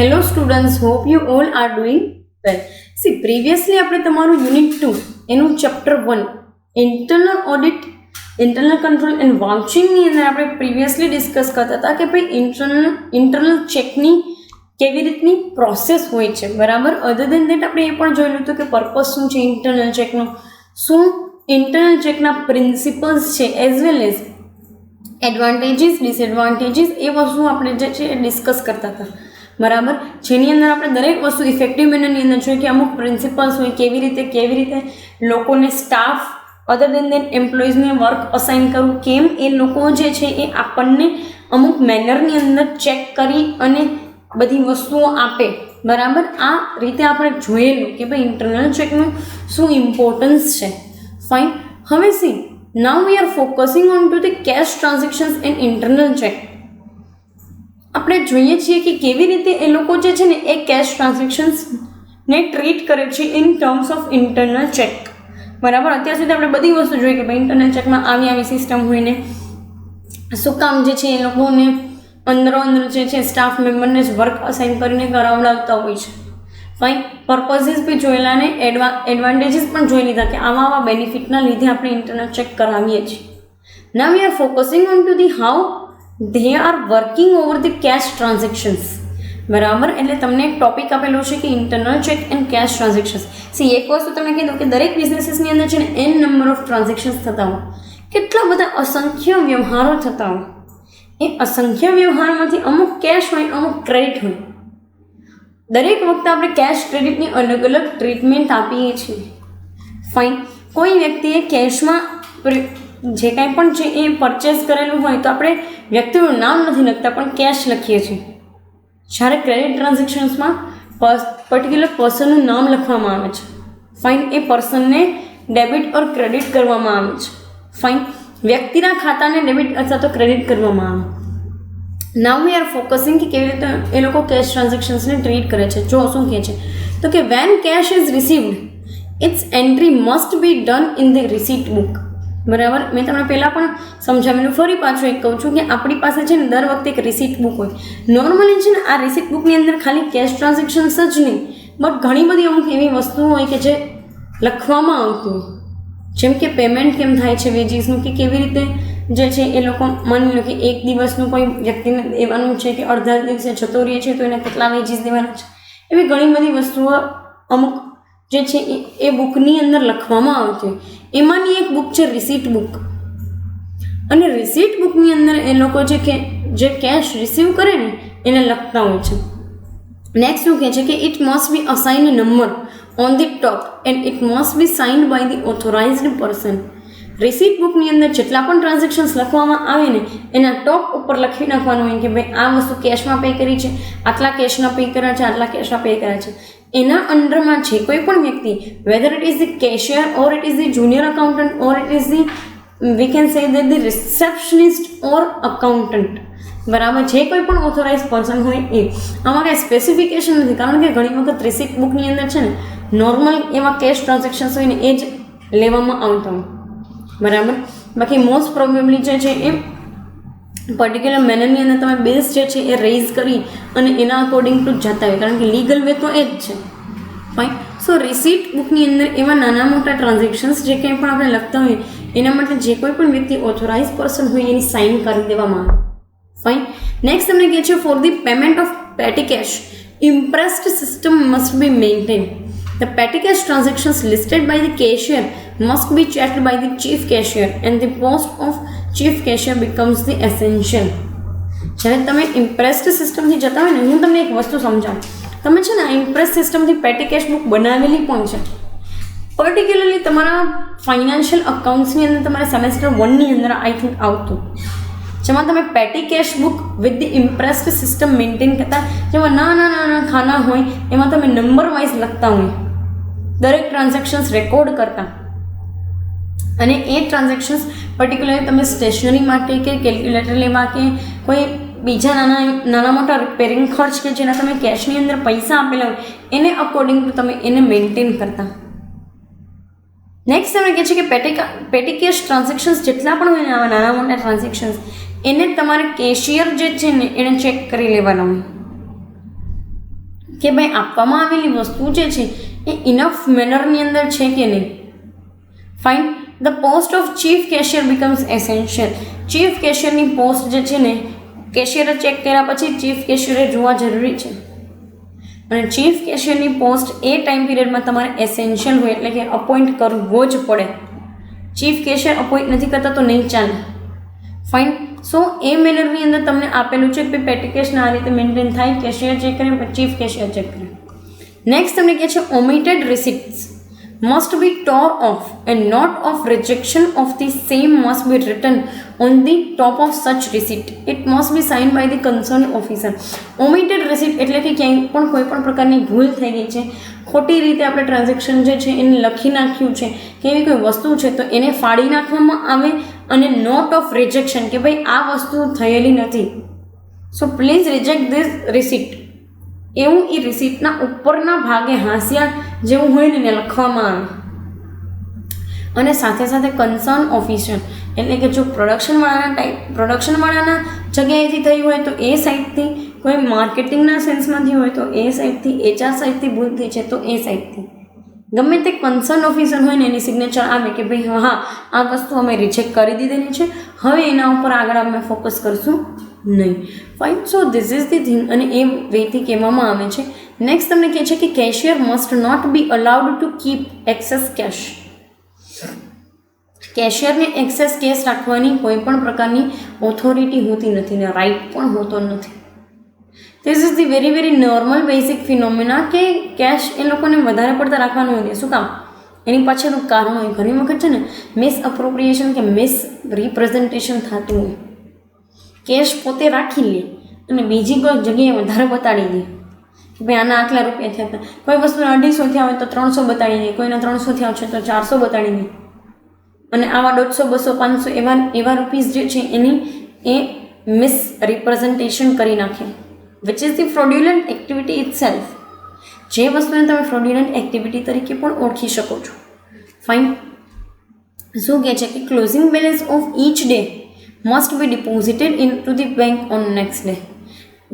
Hello students, hope you all are doing well. See, previously આપણે તમારું unit 2 એનું chapter 1 internal audit, internal control and વાઉચિંગની અંદર આપણે પ્રીવિયસલી ડિસ્કસ કરતા હતા કે ભાઈ ઇન્ટરનલ ચેકની કેવી રીતની પ્રોસેસ હોય છે, બરાબર. અધર દેન દેટ આપણે એ પણ જોયેલું હતું કે પર્પઝ શું છે ઇન્ટરનલ ચેકનો, શું ઇન્ટરનલ ચેકના પ્રિન્સિપલ્સ છે, as well as advantages disadvantages, એ વસ્તુ આપણે જે છે એ ડિસ્કસ કરતા હતા, બરાબર. જેની અંદર આપણે દરેક વસ્તુ ઇફેક્ટિવ મેનરની અંદર જોઈએ કે અમુક પ્રિન્સિપલ્સ હોય, કેવી રીતે લોકોને સ્ટાફ અધર દેન દેન એમ્પ્લોઈઝને વર્ક અસાઇન કરવું, કેમ એ લોકો જે છે એ આપણને અમુક મેનરની અંદર ચેક કરી અને બધી વસ્તુઓ આપે, બરાબર. આ રીતે આપણે જોયેલું કે ભાઈ ઇન્ટરનલ ચેકનું શું ઇમ્પોર્ટન્સ છે. ફાઇન. હવે C, now we are focusing on to the cash transactions and internal check. આપણે જોઈએ છીએ કે કેવી રીતે એ લોકો જે છે ને એ કેશ ટ્રાન્ઝેક્શન્સને ટ્રીટ કરે છે in terms of internal check, બરાબર. અત્યાર સુધી આપણે બધી વસ્તુ જોઈએ કે ભાઈ ઇન્ટરનલ ચેકમાં આવી સિસ્ટમ હોય ને શું કામ જે છે એ લોકોને અંદર જે છે સ્ટાફ મેમ્બરને જ વર્ક અસાઇન કરીને કરાવડાવતા હોય છે. ફાઇન. પર્પઝીસ બી જોયેલા ને એડવાન્ટેજીસ પણ જોઈ લીધા કે આવા બેનિફિટના લીધે આપણે ઇન્ટરનલ ચેક કરાવીએ છીએ. Now we are focusing on to the how they are working over the cash transactions, બરાબર. એટલે તમને એક ટોપિક આપેલો છે કે internal check and cash transactions. See, એક વસ્તુ તમને કીધું કે દરેક બિઝનેસીસની અંદર છે ને n નંબર ઓફ ટ્રાન્ઝેક્શન્સ થતા હોય, કેટલા બધા અસંખ્ય વ્યવહારો થતા હોય. એ અસંખ્ય વ્યવહારમાંથી અમુક કેશ હોય, અમુક ક્રેડિટ હોય. દરેક વખતે આપણે કેશ ક્રેડિટની અલગ અલગ ટ્રીટમેન્ટ આપીએ છીએ. ફાઇન. કોઈ વ્યક્તિએ કેશમાં જે કાંઈ પણ છે એ પરચેસ કરેલું હોય તો આપણે વ્યક્તિનું નામ નથી લખતા પણ કેશ લખીએ છીએ. જ્યારે ક્રેડિટ ટ્રાન્ઝેક્શન્સમાં પર્ટિક્યુલર પર્સનનું નામ લખવામાં આવે છે. ફાઇન. એ પર્સનને ડેબિટ ઓર ક્રેડિટ કરવામાં આવે છે. ફાઇન. વ્યક્તિના ખાતાને ડેબિટ અથવા તો ક્રેડિટ કરવામાં આવે. નાઉ વી આર ફોકસિંગ કે કેવી રીતે એ લોકો કેશ ટ્રાન્ઝેક્શન્સને ટ્રીટ કરે છે. જો શું કહે છે તો કે when cash is received its entry must be done in the receipt book, બરાબર. મેં તમને પહેલાં પણ સમજાવેલું, ફરી પાછું એક કહું છું કે આપણી પાસે છે ને દર વખતે એક રિસીટ બુક હોય. નોર્મલી છે ને આ રિસીટ બુકની અંદર ખાલી કેશ ટ્રાન્ઝેક્શન્સ જ નહીં, બટ ઘણી બધી અમુક એવી વસ્તુઓ હોય કે જે લખવામાં આવતું હોય, જેમ કે પેમેન્ટ કેમ થાય છે વેજીસનું, કે કેવી રીતે જે છે એ લોકો માની લો કે એક દિવસનું કોઈ વ્યક્તિને દેવાનું છે કે અડધા દિવસે જતો રહે છે તો એને કેટલા વેજીસ દેવાના છે, એવી ઘણી બધી વસ્તુઓ અમુક જે છે એ બુકની અંદર લખવામાં આવતી હોય. એમાંની એક બુક છે રિસીટ બુક. અને રિસીટ બુકની અંદર એ લોકો જે કેશ રિસીવ કરે ને એને લખતા હોય છે. નેક્સ્ટ શું કહે છે કે it must be assign number on the top and it must be signed by the authorized person. Receipt બુકની અંદર જેટલા પણ ટ્રાન્ઝેક્શન્સ લખવામાં આવે ને એના ટોપ ઉપર લખી નાખવાનું હોય કે ભાઈ આ વસ્તુ કેશમાં પે કરી છે, આટલા કેશના પે કર્યા છે, આટલા કેશમાં પે કર્યા છે. એના અંડરમાં છે કોઈ પણ વ્યક્તિ, weather it is the cashier or it is the junior accountant or it is the we can say that the receptionist or accountant, બરાબર. જે કોઈ પણ ઓથોરાઇઝ પર્સન હોય એ. આમાં કાંઈ સ્પેસિફિકેશન નથી, કારણ કે ઘણી વખત રિસીટ બુકની અંદર છે ને નોર્મલ એવા કેશ ટ્રાન્ઝેક્શન્સ હોય ને એ જ લેવામાં આવતા હોય, બરાબર. બાકી મોસ્ટ પ્રોબેબલી જે છે એ પર્ટિક્યુલર મેનરની અંદર તમે બિલ્સ જે છે એ રેઇઝ કરી અને એના અકોર્ડિંગ ટુ જતા હોય, કારણ કે લીગલ વે તો એ જ છે. ફાઇન. સો રિસીટ બુકની અંદર એવા નાના મોટા ટ્રાન્ઝેક્શન્સ જે કંઈ પણ આપણે લખતા હોઈએ એના માટે જે કોઈ પણ વ્યક્તિ ઓથોરાઇઝ પર્સન હોય એની સાઇન કરી દેવામાં આવે. ફાઇન. નેક્સ્ટ તમને કહે છે for the payment of petty cash imprest system must be maintain. The petty cash transactions listed by the cashier must be checked by the chief cashier and the post of chief cashier becomes the essential. જ્યારે તમે impressed સિસ્ટમથી જતા હોય ને, હું તમને એક વસ્તુ સમજાવું. તમે છે ને આ ઇમ્પ્રેસ સિસ્ટમથી પેટી કેશ બુક બનાવેલી પણ છે. પર્ટિક્યુલરલી તમારા ફાઇનાન્શિયલ અકાઉન્ટ્સની અંદર તમારે સેમેસ્ટર 1ની અંદર આઈ થિંક આવતું, જેમાં તમે petty cash book with the imprest system maintain કરતા, જેમાં નાના ખાના હોય એમાં તમે નંબર વાઇઝ લખતા હોય, દરેક ટ્રાન્ઝેક્શન્સ રેકોર્ડ કરતા. અને એ ટ્રાન્ઝેક્શન્સ પર્ટિક્યુલરલી તમે સ્ટેશનરી માટે કે કેલ્ક્યુલેટર લેવા કે કોઈ બીજા નાના મોટા રિપેરિંગ ખર્ચ કે જેના તમે કેશની અંદર પૈસા આપેલા હોય એને અકોર્ડિંગ ટુ તમે એને મેન્ટેન કરતા. નેક્સ્ટ તમને કહે છે કે પેટી કેશ ટ્રાન્ઝેક્શન્સ જેટલા પણ હોય ને આવા નાના મોટા ટ્રાન્ઝેક્શન્સ એને તમારે કેશિયર જે છે ને એને ચેક કરી લેવાના હોય. કે ભાઈ આપવામાં આવેલી વસ્તુ જે છે એ ઇનફ મેનરની અંદર છે કે નહીં. Fine. The post of chief cashier becomes essential. Chief કેશિયરની પોસ્ટ જે છે ને કેશિયરે ચેક કર્યા પછી ચીફ કેશિયરે જોવા જરૂરી છે, અને ચીફ કેશિયરની પોસ્ટ એ ટાઈમ પીરિયડમાં તમારે એસેન્શિયલ હોય એટલે કે અપોઇન્ટ કરવો જ પડે. ચીફ કેશિયર અપોઇન્ટ નથી કરતા તો નહીં ચાલે. ફાઇન. સો એ મેનરની અંદર તમને આપેલું છે કે પેટી કેશના આ રીતે મેન્ટેન થાય, કેશિયર ચેક કરે, ચીફ કેશિયર ચેક કરે. નેક્સ્ટ તમને કહે છે ઓમિટેડ રિસિપ્ટ્સ must be tore off and note of rejection of the same must be written on the top of such receipt. It must be signed by the concerned officer. Omitted receipt એટલે કે ક્યાંય પણ કોઈ પણ પ્રકારની ભૂલ થઈ ગઈ છે, ખોટી રીતે આપણે ટ્રાન્ઝેક્શન જે છે એને લખી નાખ્યું છે કે એવી કોઈ વસ્તુ છે તો એને ફાડી નાખવામાં આવે, અને નોટ ઓફ રિજેક્શન કે ભાઈ આ વસ્તુ થયેલી નથી, so please reject this receipt, એવું એ રિસીપ્ટના ઉપરના ભાગે હાંસિયા જેવું હોય ને એને લખવામાં આવે. અને સાથે સાથે કન્સર્ન ઓફિસર એટલે કે જો પ્રોડક્શનવાળાના જગ્યાએથી થયું હોય તો એ સાઈડથી, કોઈ માર્કેટિંગના સેન્સમાંથી હોય તો એ સાઈડથી, HR સાઈડથી ભૂલ થઈ છે તો એ સાઈડથી, ગમે તે કન્સર્ન ઓફિસર હોય ને એની સિગ્નેચર આવે કે ભાઈ હા આ વસ્તુ અમે રિજેક્ટ કરી દીધેલી છે, હવે એના ઉપર આગળ અમે ફોકસ કરશું નહીં. Fine. So this is the thing, અને એ વેથી કહેવામાં આવે છે. નેક્સ્ટ તમને કહે છે કે cashier must not be allowed to keep excess cash. કેશિયરને એક્સેસ કેશ રાખવાની કોઈ પણ પ્રકારની ઓથોરિટી હોતી નથી ને રાઇટ પણ હોતો નથી. This is the very very normal basic phenomena કે કેશ એ લોકોને વધારે પડતા રાખવાનું હોય. શું કામ? એની પાછળનું કારણ હોય. ઘણી વખત છે ને મિસ અપ્રોપ્રિએશન કે મિસ રિપ્રેઝન્ટેશન થતું હોય. કેશ પોતે રાખી લે અને બીજી કોઈ જગ્યાએ વધારે બતાડી દે કે ભાઈ આના આટલા રૂપિયા થયા હતા. કોઈ વસ્તુના 250 થયા હોય તો 300 બતાડી દે, કોઈના 300 થયા છે તો 400 બતાડી દે, અને આવા 150, 200, 500 એવા રૂપીસ જે છે એની એ મિસ રિપ્રેઝન્ટેશન કરી નાખે, which is the fraudulent activity it self. જે વસ્તુને તમે ફ્રોડ્યુલન્ટ એક્ટિવિટી તરીકે પણ ઓળખી શકો છો. ફાઇન. શું કહે છે કે closing balance of each day must be deposited into the bank on next day.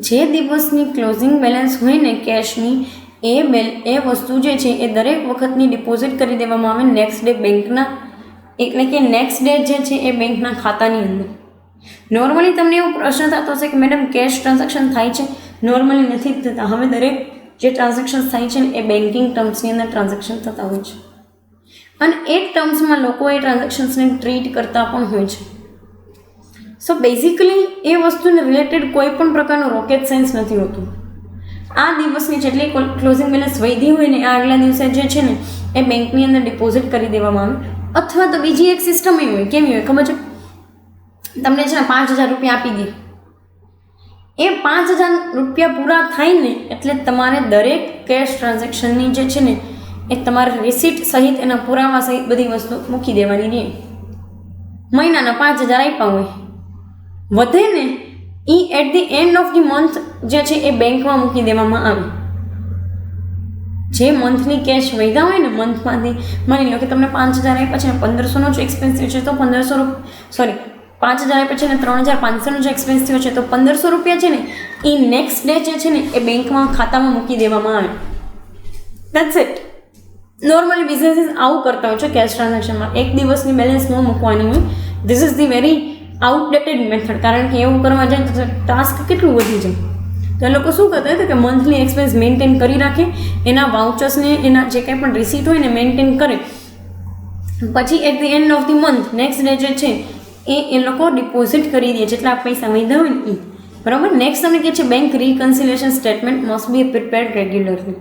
જે દિવસની ક્લોઝિંગ બેલેન્સ હોય ને કેશની એ વસ્તુ જે છે એ દરેક વખતની ડિપોઝિટ કરી દેવામાં આવે નેક્સ્ટ ડે બેંકના, એટલે કે નેક્સ્ટ ડે જે છે એ બેંકના ખાતાની અંદર. નોર્મલી તમને એવો પ્રશ્ન થતો હશે કે મેડમ કેશ ટ્રાન્ઝેક્શન થાય છે? નોર્મલી નથી જ થતા. હવે દરેક જે ટ્રાન્ઝેક્શન થાય છે ને એ બેન્કિંગ ટર્મ્સની અંદર ટ્રાન્ઝેક્શન થતા હોય છે, અને એ ટર્મ્સમાં લોકો એ ટ્રાન્ઝેક્શન્સને ટ્રીટ કરતા પણ હોય છે. સો બેઝિકલી એ વસ્તુને રિલેટેડ કોઈ પણ પ્રકારનું રોકેટ સાયન્સ નથી હોતું. આ દિવસની જેટલી ક્લોઝિંગ બેલેન્સ વધી હોય ને આગલા દિવસે જે છે ને એ બેંકની અંદર ડિપોઝિટ કરી દેવામાં આવે. અથવા તો બીજી એક સિસ્ટમ એવી હોય, કેવી હોય ખબર છે? તમને છે ને 5000 રૂપિયા આપી દે, એ 5000 રૂપિયા પૂરા થાય ને એટલે તમારે દરેક કેશ ટ્રાન્ઝેક્શનની જે છે ને એ તમારે રિસીટ સહિત એના પુરાવા સહિત બધી વસ્તુ મૂકી દેવાની રહે. મહિનાના 5000 આપ્યા હોય, વધે ને એ at the end of the month જે છે એ બેંકમાં મૂકી દેવામાં આવે. જે મંથની કેશ વધ્યા હોય ને મંથમાંથી, માની લો કે તમને 5000 આપ્યા છે ને 1500નો જ એક્સપેન્સિવ છે તો 5000 આપ્યા છે ને 3500નો જે એક્સપેન્સિવ છે તો 1500 રૂપિયા છે ને એ નેક્સ્ટ ડે જે છે ને એ બેંકમાં ખાતામાં મૂકી દેવામાં આવે. That's it. નોર્મલી બિઝનેસીસ આવું કરતા હોય છે કેશ ટ્રાન્ઝેક્શનમાં. એક દિવસની બેલેન્સ ન મૂકવાની હોય. This is the very outdated method, કારણ કે એવું કરવા જાય તો ટાસ્ક કેટલું વધી જાય. તો એ લોકો શું કરતા હોય કે મંથલી એક્સપેન્સ મેન્ટેન કરી રાખે, એના વાઉચર્સને એના જે કંઈ પણ રિસીટ હોય ને મેન્ટેન કરે, પછી at the end of the month next day જે છે એ લોકો ડિપોઝિટ કરી દે જેટલા પૈસા વધ્યા હોય ને એ. બરાબર. નેક્સ્ટ તમને કહે છે bank reconciliation statement must be prepared regularly.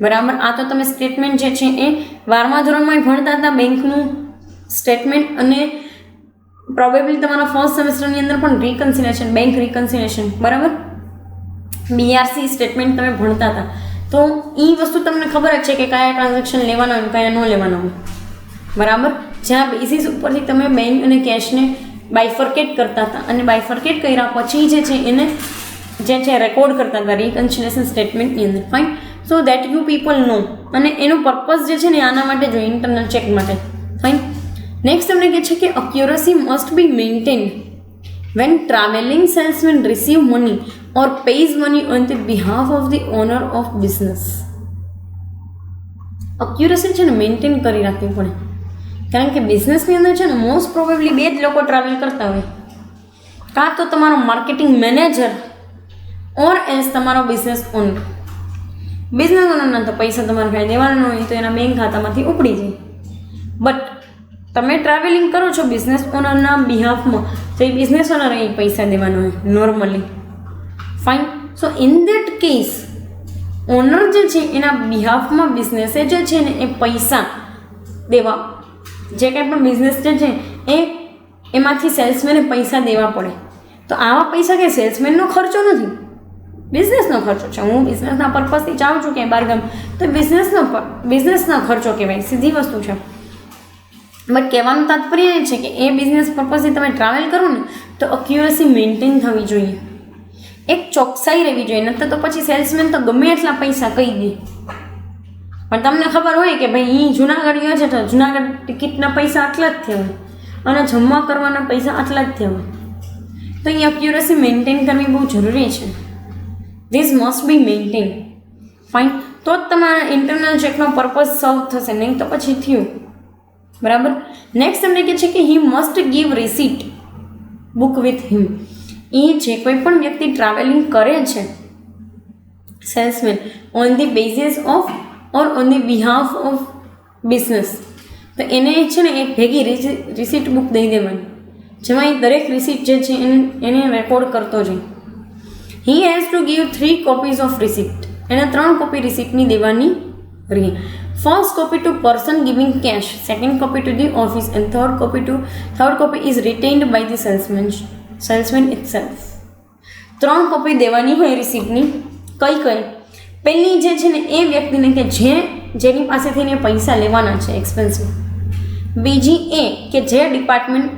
બરાબર. આ તો તમે સ્ટેટમેન્ટ જે છે એ 12મા ધોરણમાં ભણતા હતા, બેંકનું સ્ટેટમેન્ટ, અને પ્રોબેબલી તમારા ફર્સ્ટ સેમેસ્ટરની અંદર પણ રિકન્સિલિએશન, બેંક રિકન્સિલિએશન, બરાબર, BRC સ્ટેટમેન્ટ તમે ભણતા હતા. તો એ વસ્તુ તમને ખબર જ છે કે કયા ટ્રાન્ઝેક્શન લેવાના હોય કયા ન લેવાના હોય. બરાબર. જ્યાં બેસિસ ઉપરથી તમે બેંક અને કેશને બાયફર્કેટ કરતા હતા, અને બાયફર્કેટ કર્યા પછી જે છે એને જે છે રેકોર્ડ કરતા હતા રિકન્સિલિએશન સ્ટેટમેન્ટની અંદર. Fine. So that you people know, અને એનું પર્પઝ જે છે ને આના માટે જો ઇન્ટરનલ ચેક માટે. ફાઇન. નેક્સ્ટ તમને કહે છે કે accuracy must be maintain when traveling salesmen receive money or pays money on the behalf of the owner of business. Accuracy છે ને મેન્ટેન કરી રાખવી પડે, કારણ કે બિઝનેસની અંદર છે ને મોસ્ટ પ્રોબેબલી બે જ લોકો ટ્રાવેલ કરતા હોય, કાં તો તમારો માર્કેટિંગ મેનેજર ઓર એઝ તમારો બિઝનેસ ઓનર. બિઝનેસ ઓનરના તો પૈસા તમારે કાંઈ દેવાના હોય તો એના બેંક ખાતામાંથી ઉપડી જાય, બટ તમે ટ્રાવેલિંગ કરો છો બિઝનેસ ઓનરના બિહાફમાં તો એ બિઝનેસ ઓનર એ પૈસા દેવાનો હોય normally. Fine. So in that case owner જે છે એના બિહાફમાં બિઝનેસે જે છે ને એ પૈસા દેવા, જે કંઈ પણ બિઝનેસ જે છે એમાંથી સેલ્સમેને પૈસા દેવા પડે. તો આવા પૈસા કે સેલ્સમેનનો ખર્ચો નથી, બિઝનેસનો ખર્ચો છે. હું બિઝનેસના પર્પઝથી જાઉં છું ક્યાંય બહારગામ તો બિઝનેસનો ખર્ચો કહેવાય, સીધી વસ્તુ છે. બટ કહેવાનું તાત્પર્ય એ છે કે એ બિઝનેસ પર્પઝથી તમે ટ્રાવેલ કરો ને તો અક્યુરસી મેન્ટેન થવી જોઈએ, એક ચોકસાઈ રહેવી જોઈએ. નહીંતર તો પછી સેલ્સમેન તો ગમે એટલા પૈસા કહી દે, પણ તમને ખબર હોય કે ભાઈ એ જુનાગઢ ગયો છે તો જુનાગઢ ટિકિટના પૈસા આટલા જ થયા હોય અને જમવા કરવાના પૈસા આટલા જ થયા હોય. તો એ અક્યુરસી મેન્ટેન કરવી બહુ જરૂરી છે. This must be maintain. Fine. તો જ તમારા ઇન્ટરનલ ચેકનો પર્પઝ સોલ્વ થશે, નહીં તો પછી થયું. બરાબર. નેક્સ્ટ તમને કહે છે કે he must give receipt book with him. એ જે કોઈ પણ વ્યક્તિ ટ્રાવેલિંગ કરે છે salesman on the basis of or on the behalf of business, તો એને છે ને એક ભેગી રિસીટ બુક દઈ દેવાની, જેમાં એ દરેક રિસીટ જે છે એને રેકોર્ડ કરતો જાય. He has to give 3 copies of receipt. એને 3 કોપી રિસીટની દેવાની રહી. First copy to person giving cash, second copy to the office and third copy is retained by the salesman itself. 3 copy દેવાની હોય રિસીપ્ટની. કઈ પહેલી જે છે ને એ વ્યક્તિને કે જેની પાસેથી એને પૈસા લેવાના છે એક્સપેન્સિવ. બીજી એ કે જે ડિપાર્ટમેન્ટ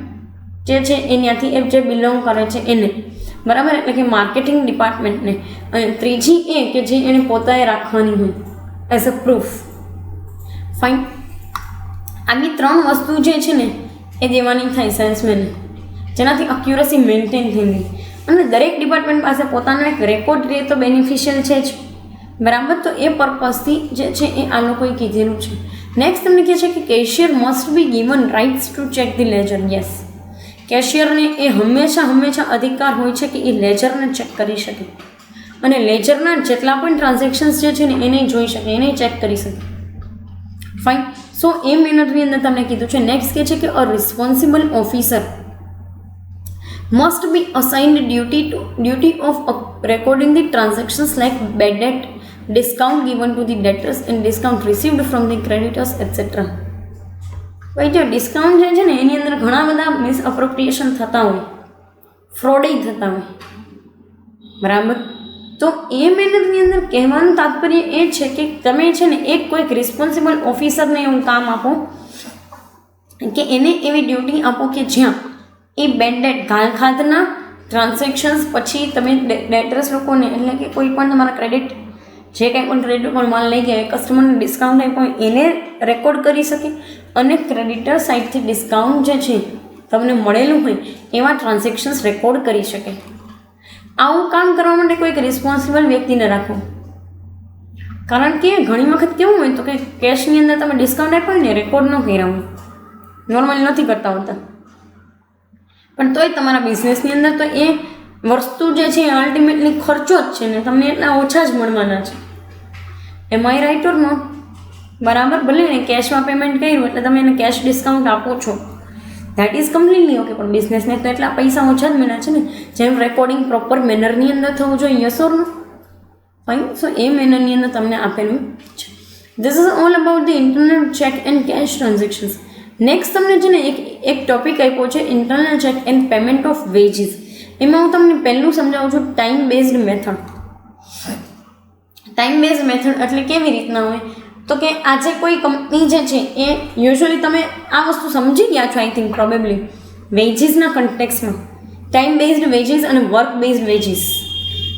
જે છે એનાથી એ જે બિલોંગ કરે છે એને, બરાબર, એટલે કે માર્કેટિંગ ડિપાર્ટમેન્ટને. અને ત્રીજી એ કે જે એને પોતાએ રાખવાની હોય એઝ અ પ્રૂફ. ફાઇન. આવી 3 વસ્તુ જે છે ને એ દેવાની થાય સેલ્સમેને, જેનાથી અક્યુરસી મેન્ટેન થઈ ગઈ. અને દરેક ડિપાર્ટમેન્ટ પાસે પોતાનો એક રેકોર્ડ રહે તો બેનિફિશિયલ છે જ, બરાબર. તો એ પર્પઝથી જે છે એ આ લોકોએ કીધેલું છે. નેક્સ્ટ તમને કહે છે કે cashier must be given rights to check the ledger. Yes, કેશિયરને એ હંમેશા અધિકાર હોય છે કે એ લેજરને ચેક કરી શકે અને લેજરના જેટલા પણ ટ્રાન્ઝેક્શન્સ જે છે ને એને જોઈ શકે, એને ચેક કરી શકે. ફાઇન. સો એ મેનરની અંદર તમને કીધું છે. નેક્સ્ટ કહે છે કે a responsible officer must be assigned duty of recording the transactions like bad debt, discount given to the debtors and discount received from the creditors, etc. ભાઈ જો ડિસ્કાઉન્ટ જે છે ને એની અંદર ઘણા બધા મિસઅપ્રોપ્રિએશન થતા હોય, ફ્રોડ થતા હોય, બરાબર. તો એ મહેનતની અંદર કહેવાનું તાત્પર્ય એ છે કે તમે છે ને એક કોઈક રિસ્પોન્સિબલ ઓફિસરને એવું કામ આપો કે એને એવી ડ્યુટી આપો કે જ્યાં એ બેડ ડેટ ઘાલખાતના ટ્રાન્ઝેક્શન્સ પછી તમે ડેટર્સ લોકોને, એટલે કે કોઈ પણ તમારા ક્રેડિટ જે કંઈ પણ ક્રેડિટ પર માલ લઈ ગયા કસ્ટમરને ડિસ્કાઉન્ટ આપ્યો એને રેકોર્ડ કરી શકે અને ક્રેડિટર સાઇડથી ડિસ્કાઉન્ટ જે છે તમને મળેલું હોય એવા ટ્રાન્ઝેક્શન્સ રેકોર્ડ કરી શકે. આવું કામ કરવા માટે કોઈક રિસ્પોન્સિબલ વ્યક્તિને રાખો, કારણ કે ઘણી વખત કેવું હોય તો કે કેશની અંદર તમે ડિસ્કાઉન્ટ આપ્યો હોય ને રેકોર્ડ ન કર્યા હોય, નોર્મલી નથી કરતા હોતા, પણ તોય તમારા બિઝનેસની અંદર તો એ વસ્તુ જે છે એ અલ્ટિમેટલી ખર્ચો જ છે ને તમને એટલા ઓછા જ મળવાના છે. એમ આઈ રાઇટ ઓર નોટ? બરાબર. ભલે ને કેશમાં પેમેન્ટ કર્યું એટલે તમે એને કેશ ડિસ્કાઉન્ટ આપો છો, ધેટ ઇઝ કમ્પ્લીટલી ઓકે, પણ બિઝનેસને તો એટલા પૈસા ઓછા જ મળ્યા છે ને, જેમ રેકોર્ડિંગ પ્રોપર મેનરની અંદર થવું જોઈએ. Yes or no? ફાઇન. સો એ મેનરની અંદર તમને આપેલું છે. This is all about the internal check and cash transactions. Next તમને છે ને એક ટોપિક આપ્યો છે internal check and payment of wages. એમાં હું તમને પહેલું સમજાવું છું time based method. Time based method એટલે કેવી રીતના હોય તો કે આજે કોઈ કંપની જે છે એ યુઝ્યુઅલી તમે આ વસ્તુ સમજી ગયા છો આઈ થિંક પ્રોબેબલી વેજીસના કન્ટેક્સમાં, ટાઈમ બેઝડ વેજીસ અને વર્ક બેઝડ વેજીસ,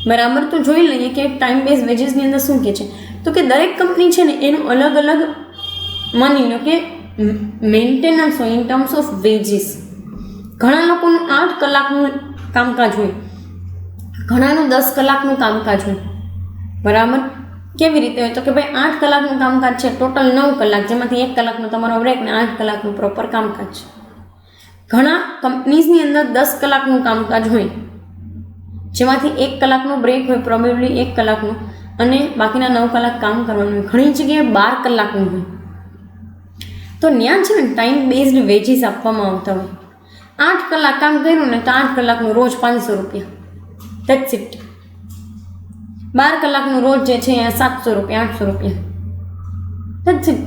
બરાબર. તો જોઈ લઈએ કે ટાઈમ બેઝડ વેજીસની અંદર શું કહે છે તો કે દરેક કંપની છે ને એનું અલગ અલગ માની લો કે મેન્ટેનન્સ હોય ઇન ટર્મ્સ ઓફ વેજીસ. ઘણા લોકોનું 8 કલાકનું કામકાજ હોય ઘણાનું 10 કલાકનું કામકાજ હોય, બરાબર. કેવી રીતે હોય તો કે ભાઈ 8 કલાકનું કામકાજ છે, ટોટલ 9 કલાક, જેમાંથી 1 કલાકનો તમારો બ્રેક ને 8 કલાકનું પ્રોપર કામકાજ છે. ઘણા કંપનીઝની અંદર 10 કલાકનું કામકાજ હોય, જેમાંથી 1 કલાકનો બ્રેક હોય, પ્રોબેબલી 1 કલાકનો, અને બાકીના 9 કલાક કામ કરવાનું હોય. ઘણી જગ્યાએ 12 કલાકનું હોય. તો ત્યાં છે ને ટાઈમ બેઝડ વેજીસ આપવામાં આવતા હોય. 8 કલાક કામ કર્યું ને તો 8 કલાકનું રોજ 500 રૂપિયા, ધેટ્સ ઇટ. 12 કલાકનું રોજ જે છે એ 700 રૂપિયા, 800 રૂપિયા, ધેટ્સ ઇટ.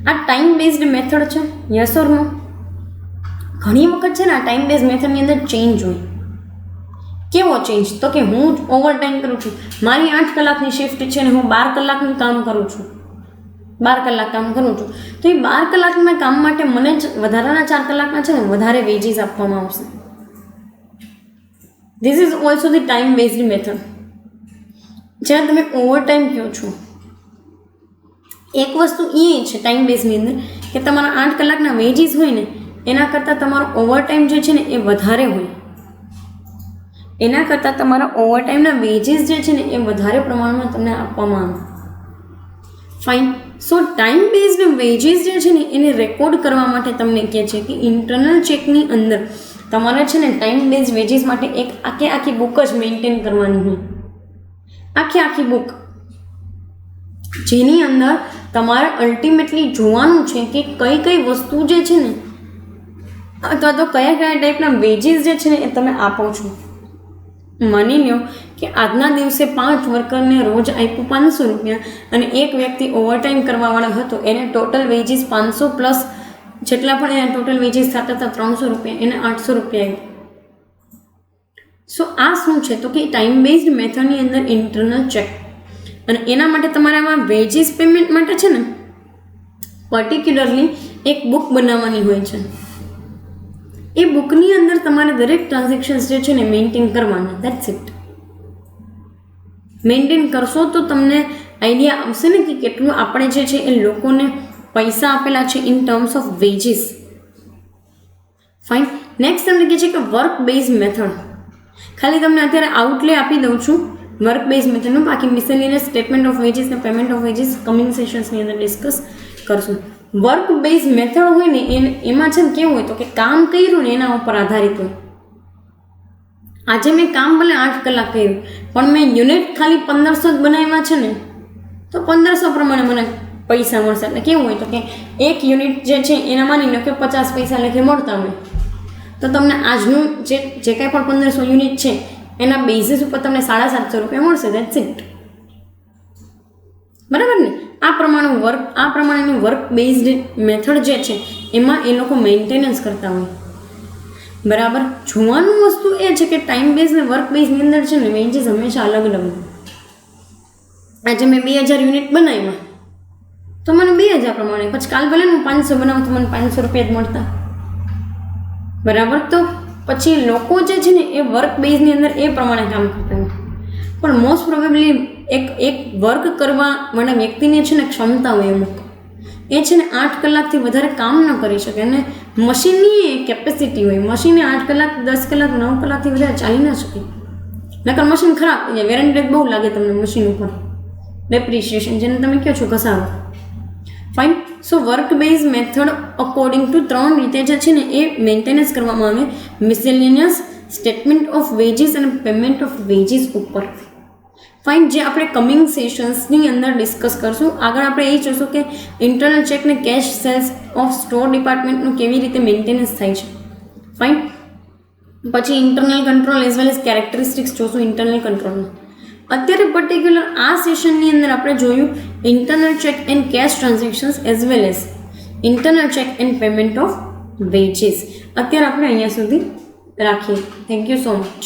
આ ટાઈમ બેઝડ મેથડ છે, યસ ઓર નો? ઘણી વખત છે ને આ ટાઈમ બેઝ મેથડની અંદર ચેન્જ હોય. કેવો ચેન્જ? તો કે હું ઓવર ટાઈમ કરું છું, મારી 8 કલાકની શિફ્ટ છે ને હું 12 કલાકનું કામ કરું છું, 12 કલાક કામ કરું છું, તો એ 12 કલાકના કામ માટે મને જ વધારાના 4 કલાકના છે ને વધારે વેજીસ આપવામાં આવશે. This is also the time based method. જ્યારે તમે ઓવર ટાઈમ કહો છો, એક વસ્તુ એ છે ટાઈમ બેઝની અંદર કે તમારા 8 કલાકના વેજીસ હોય ને એના કરતાં તમારો ઓવર ટાઈમ જે છે ને એ વધારે હોય, એના કરતાં તમારા ઓવર ટાઈમના વેજીસ જે છે ને એ વધારે પ્રમાણમાં તમને આપવામાં આવે. ફાઇન. સો ટાઈમ બેઝડ વેજીસ જે છે ને એને રેકોર્ડ કરવા માટે તમને કહે છે કે ઇન્ટરનલ ચેકની અંદર તમારે છે ને ટાઈમ બેઝ વેજીસ માટે એક આખી બુક જ મેન્ટેન કરવાની હોય, આખી બુક, જેની અંદર તમારે અલ્ટિમેટલી જોવાનું છે કે કઈ વસ્તુ જે છે ને અથવા તો કયા ટાઈપના વેજીસ જે છે ને એ તમે આપો છો. માની લો કે આજના દિવસે 5 વર્કરને રોજ આપ્યું 500 રૂપિયા અને એક વ્યક્તિ ઓવરટાઈમ કરવાવાળો હતો, એને ટોટલ વેજીસ 500 પ્લસ જેટલા પણ એના ટોટલ વેજીસ થતા હતા 300 રૂપિયા, એને 800 રૂપિયા આપ્યા. સો આ શું છે તો કે ટાઈમ બેઝડ મેથડની અંદર ઇન્ટરનલ ચેક, અને એના માટે તમારે આમાં વેજીસ પેમેન્ટ માટે છે ને પર્ટિક્યુલરલી એક બુક બનાવવાની હોય છે. એ બુકની અંદર તમારે દરેક ટ્રાન્ઝેક્શન્સ જે છે ને મેન્ટેન કરવાના, ધેટ્સ ઇટ. મેન્ટેન કરશો તો તમને આઈડિયા આવશે ને કે કેટલું આપણે જે છે એ લોકોને પૈસા આપેલા છે in terms of veggies. Fine. Next તમને કહે છે કે વર્ક બેઝ મેથડ. ખાલી તમને અત્યારે આઉટલે આપી દઉં છું વર્ક બેઝ મેથડનું, બાકી મિસેલિનિયસ સ્ટેટમેન્ટ ઓફ વેજીસ ને પેમેન્ટ ઓફ વેજીસ કમિંગ સેશન્સની અંદર ડિસ્કસ કરશું. વર્ક બેઝ મેથડ હોય ને એમાં છે ને કેવું હોય તો કે કામ કર્યું ને એના ઉપર આધારિત હોય. આજે મેં કામ ભલે 8 કલાક કર્યું પણ મેં યુનિટ ખાલી 1500 જ બનાવ્યા છે ને તો 1500 પ્રમાણે મને પૈસા મળશે. એટલે કેવું હોય તો કે એક યુનિટ જે છે એના માની લો કે 50 પૈસા લેખે મળતા હોય તો તમને આજનું જે કાંઈ પણ 1500 યુનિટ છે એના બેઝિસ ઉપર તમને 750 રૂપિયા મળશે, ધેટ્સ ઇટ. બરાબર ને? આ પ્રમાણેનું વર્ક બેઝડ મેથડ જે છે એમાં એ લોકો મેન્ટેનન્સ કરતા હોય. બરાબર. જોવાનું વસ્તુ એ છે કે ટાઈમ બેઝ ને વર્ક બેઝની અંદર છે ને વેજીસ હંમેશા અલગ અલગ હોય. આજે મેં 2000 યુનિટ બનાવ્યા તો મને 2000 પ્રમાણે, પછી કાલ ભલે હું 500 બનાવું તો મને 500 રૂપિયા જ મળતા. બરાબર. તો પછી લોકો જે છે ને એ વર્ક બેઝની અંદર એ પ્રમાણે કામ કરતા હોય. પણ મોસ્ટ પ્રોબેબલી એક વર્ક કરવા વાળા વ્યક્તિને છે ને ક્ષમતા હોય અમુક, એ છે ને 8 કલાકથી વધારે કામ ન કરી શકે, અને મશીનની કેપેસિટી હોય, મશીને 8 કલાક 10 કલાક 9 કલાકથી વધારે ચાલી ના શકે, નકર મશીન ખરાબ થઈ જાય. વેરંટેજ બહુ લાગે તમને મશીન ઉપર, ડેપ્રિશિએશન જેને તમે કહો છો ઘસારો. Fine. So work base method according to 3 રીતે જે છે ને એ મેન્ટેનન્સ કરવામાં આવે મિસેલિનિયસ સ્ટેટમેન્ટ ઓફ વેજીસ અને પેમેન્ટ ઓફ વેજીસ ઉપર. ફાઇન. જે આપણે કમિંગ સેશન્સની અંદર ડિસ્કસ કરશું. આગળ આપણે એ જોઈશું કે ઇન્ટરનલ ચેકને કેશ સેલ્સ ઓફ સ્ટોર ડિપાર્ટમેન્ટનું કેવી રીતે મેન્ટેનન્સ થાય છે. ફાઇન. પછી internal control as well as characteristics જોશું ઇન્ટરનલ કંટ્રોલમાં. અત્યારે પર્ટિક્યુલર આ સેશનની અંદર આપણે જોયું internal check and cash transactions as well as internal check and payment of wages. અત્યારે આપણે અહીંયા સુધી રાખીએ. Thank you so much.